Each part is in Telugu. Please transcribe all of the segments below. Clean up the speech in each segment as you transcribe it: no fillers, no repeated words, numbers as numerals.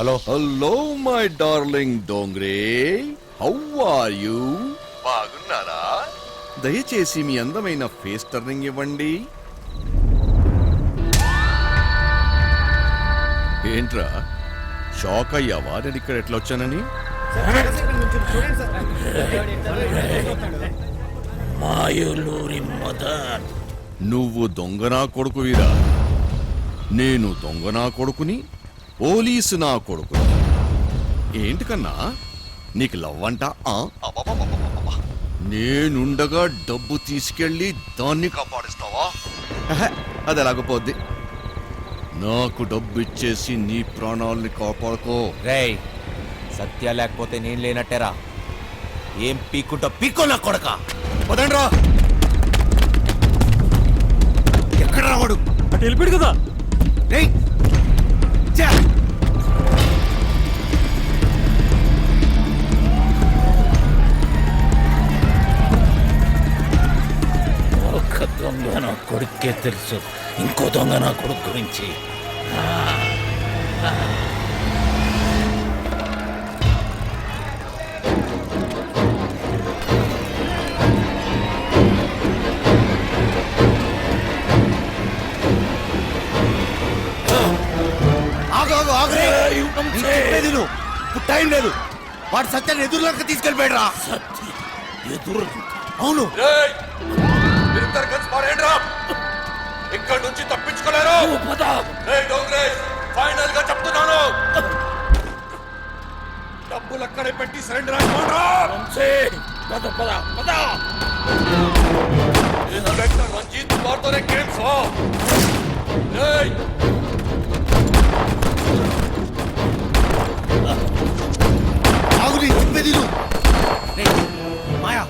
Hello my darling Dongre, how are you? బాగున్నారా? దయచేసి మీ అందమైన ఫేస్ టర్నింగ్ ఇవ్వండి. ఏంట్రా షాక్ అయ్యావా నేను ఇక్కడ ఎట్లా వచ్చానని? మాయూలూరి మదన్, నువ్వు దొంగనా కొడుకువిరా. నేను దొంగనా కొడుకుని, పోలీసు నా కొడుకుని. ఏంటి కన్నా నీకు లవ్ అంట? నేనుండగా డబ్బు తీసుకెళ్ళి దాన్ని కాపాడిస్తావా? అది ఎలాగపోద్ది. నాకు డబ్బు ఇచ్చేసి నీ ప్రాణాలని కాపాడుకో. రేయ్, సత్య లేకపోతే నేను లేనట్టేరా. ఏం పీక్కుంటా పీక్కో నా కొడక. పదండ్రా. ఎక్కడ రావాడు? అటు వెళ్ళిపోయాడు కదా. రేయ్ ఒక దొంగ నా కొడుకే తెలుసు, ఇంకో దొంగ నా కొడుకు గురించి. టైం లేదు. వాడు సత్యాన్ని ఎదురులోకి తీసుకెళ్ళిపోయాడురా. ఎదురు? అవును. ఇక్కడ నుంచి తప్పించుకోలేరు. ఫైనల్ గా చెప్తున్నాను, డబ్బులు అక్కడే పెట్టి సరెండర్ ఇన్స్పెక్టర్ రంజిత్ వారితోనే గేమ్స్. మాయా,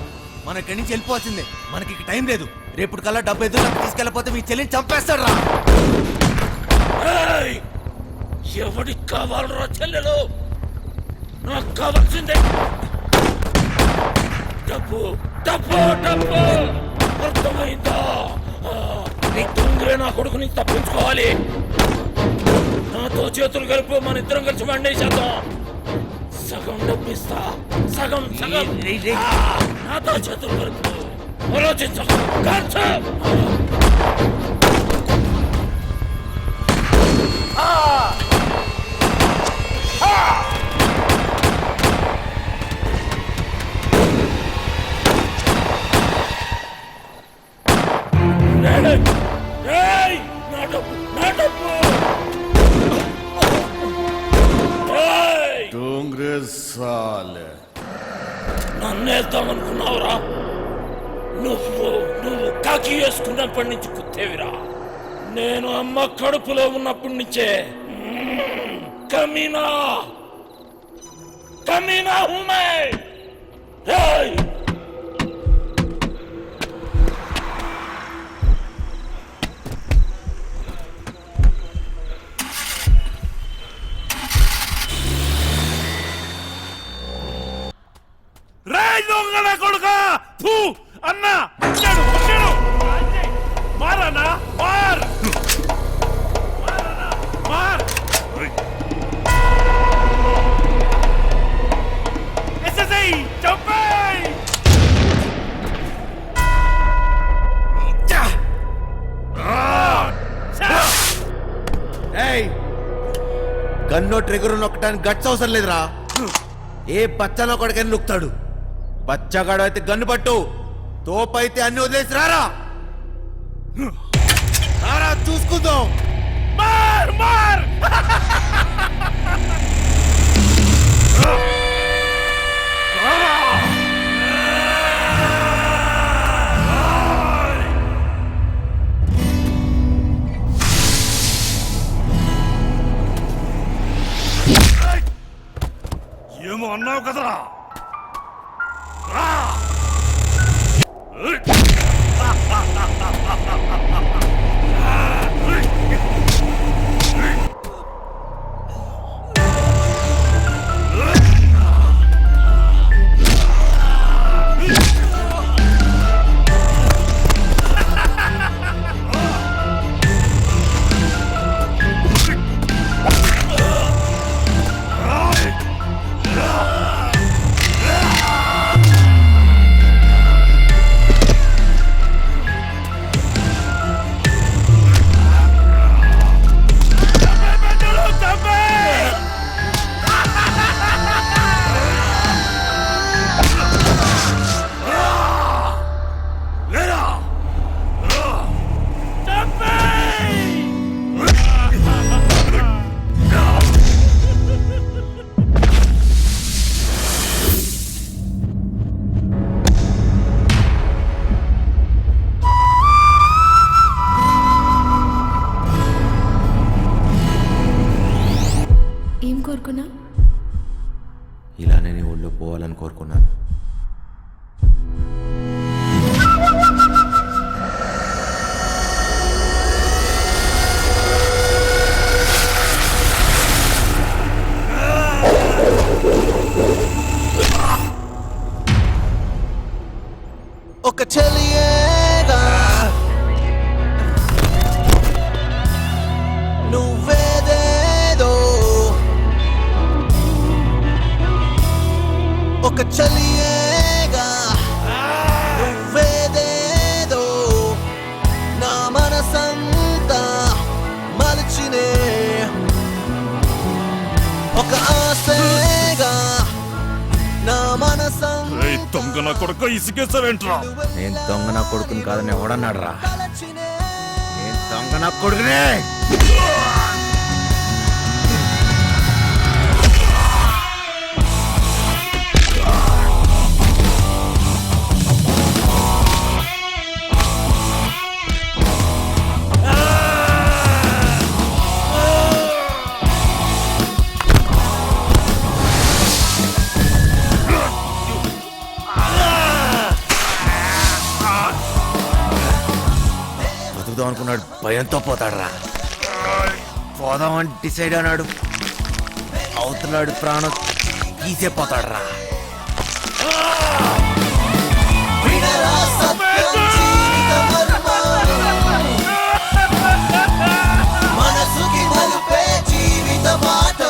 మన ఇక్కడి నుంచి వెళ్ళిపోవాల్సిందే. మనకి టైం లేదు. రేపు కల్లా డబ్బు ఎదురులోకి తీసుకెళ్ళిపోతే మీ చెల్లిని చంపేస్తాడు రా. ఎవడికి కావాలరా చెల్లెలు? నాకు కావాల్సిందే డబ్బు, డబ్బు, డబ్బు. అర్థమైందా? దొంగలే నా కొడుకుని తప్పించుకోవాలి. నాతో చేతులు కలిపి మన ఇద్దరం కలిసి వండేసేద్దాం. సగం డబ్బిస్తా, సగం సగం. నాతో చేతులు కలుపు. ఆలోచించకు. నన్నేద్దామనుకున్నావురా? నువ్వు కాకి వేసుకున్నప్పటి నుంచి కుత్తేవిరా. నేను అమ్మ కడుపులో ఉన్నప్పటి నుంచే కమీనా కమీనా హూమే. దొంగల కొడుక అన్నా మారనా మార్ మార్. ఎస్ఎస్ఐ చంపై. గన్నో ట్రిగర్ నొక్కడానికి గట్స్ అవసరం లేదురా. ఏ బచ్చలో కొడుకని నొక్కుతాడు. బచ్చగాడు అయితే గన్ను పట్టు, తోపైతే అన్ని వదిలేసి రారా. చూసుకుందాం. మార్ మార్. ఏమో అన్నావు కదరా. ఇలానే నీ ఒళ్ళో పోవాలని కోరుకున్నాను. ఒక చెలియేగా నువ్వేదేదో ఒక చెలియేగా నువ్వేదేదో నా మనసంతా మలిచినే ఒక ఆశగా నా మనసంతా ఏయ్ దొంగ నా కొడుకు ఇసుకేసావేంట్రా? నేను దొంగ నా కొడుకుని కాదని ఎవడన్నాడు రా? నేను దొంగ నా కొడుకునే. బతుకుదాం అనుకున్నాడు, భయంతో పోతాడు రా. పోదామని డిసైడ్ అన్నాడు, అవుతున్నాడు ప్రాణం తీసే పోతాడు రా. వినరా సత్యం జీవిత మర్మం, మనసుకి మలుపే జీవిత మాట.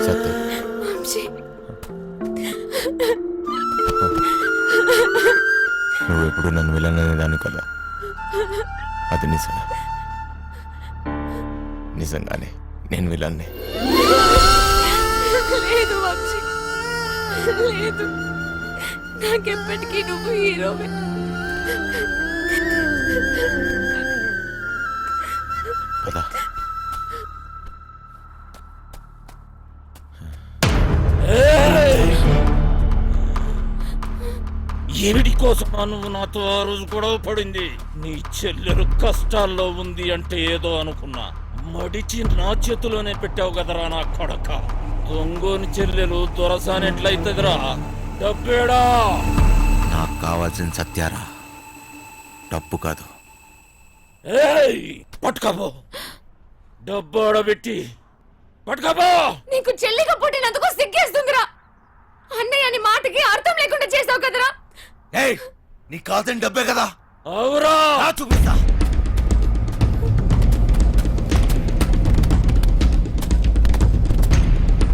సత్యం, నువ్వు ఎప్పుడు నన్ను విలననే దాన్ని కదా, అది నిజమే. నిజంగానే నేను విలన్నే. లేదు వంశీ, లేదు. నాకెప్పటికీ నువ్వు హీరోవే. పద. ఏమిటి కోసం నువ్వు నాతో ఆ రోజు గొడవ పడింది? నీ చెల్లెలు కష్టాల్లో ఉంది అంటే ఏదో అనుకున్నా, మడిచి నా చేతిలోనే పెట్టావు కదరా నా కొడక. దొంగోని చెల్లెలు దొరసానెట్లయితదిరా? డబ్బేడా? నాకు కావాల్సిన సత్యారా, డబ్బు కాదు. ఏయ్ పట్టుకోబో, డబ్బు ఆడబెట్టి పట్టుకోబో. నీకు చెల్లిగా పుట్టినందుకు సిగ్గేస్తుందిరా. అన్నయ్య అని మాటకి అర్థం లేకుండా చేసావు కదరా. ఏయ్, నీకు కావాల్సిన డబ్బే కదా, అవురా చూపిస్తా.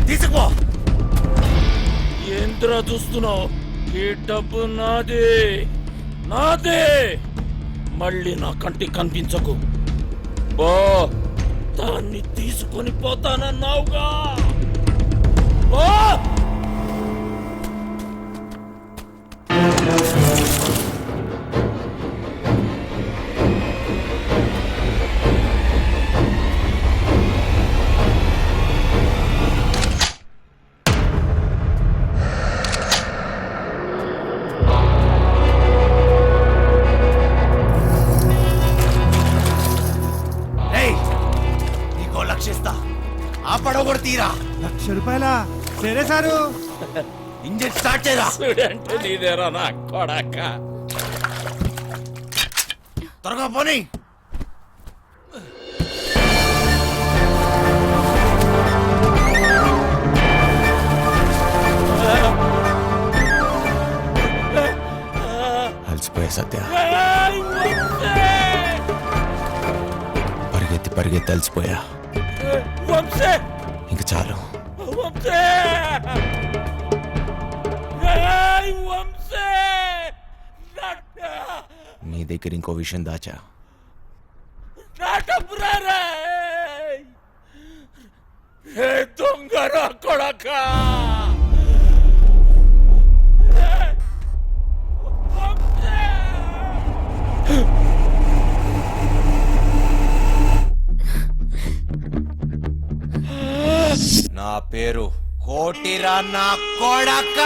తీసుకుపో. ఏంద్రా చూస్తున్నావు? ఈ డబ్బు నాదే, నాదే. మళ్ళీ నా కంటికి కనిపించకు. బో, దాన్ని తీసుకొని పోతానన్నావుగా. బో. నీకో లక్షిస్తా, ఆ పడవ కూడా తీరా. ₹1,00,000 సరే సారు. ఇంజిన్ స్టార్ట్ చేయరా. స్టూడెంట్ నీదేరా నా కొడక. త్వరగా పోనీ. అలసిపోయా సత్య, పరిగెత్తి పరిగెత్తి అలసిపోయా. వంశీ, ఇంక చాలు. వంశీ, వంశీ. నీ దగ్గర ఇంకో విషయం దాచా. దొంగరా కొడక. వంశీ. పేరు కోటిరా నా కొడక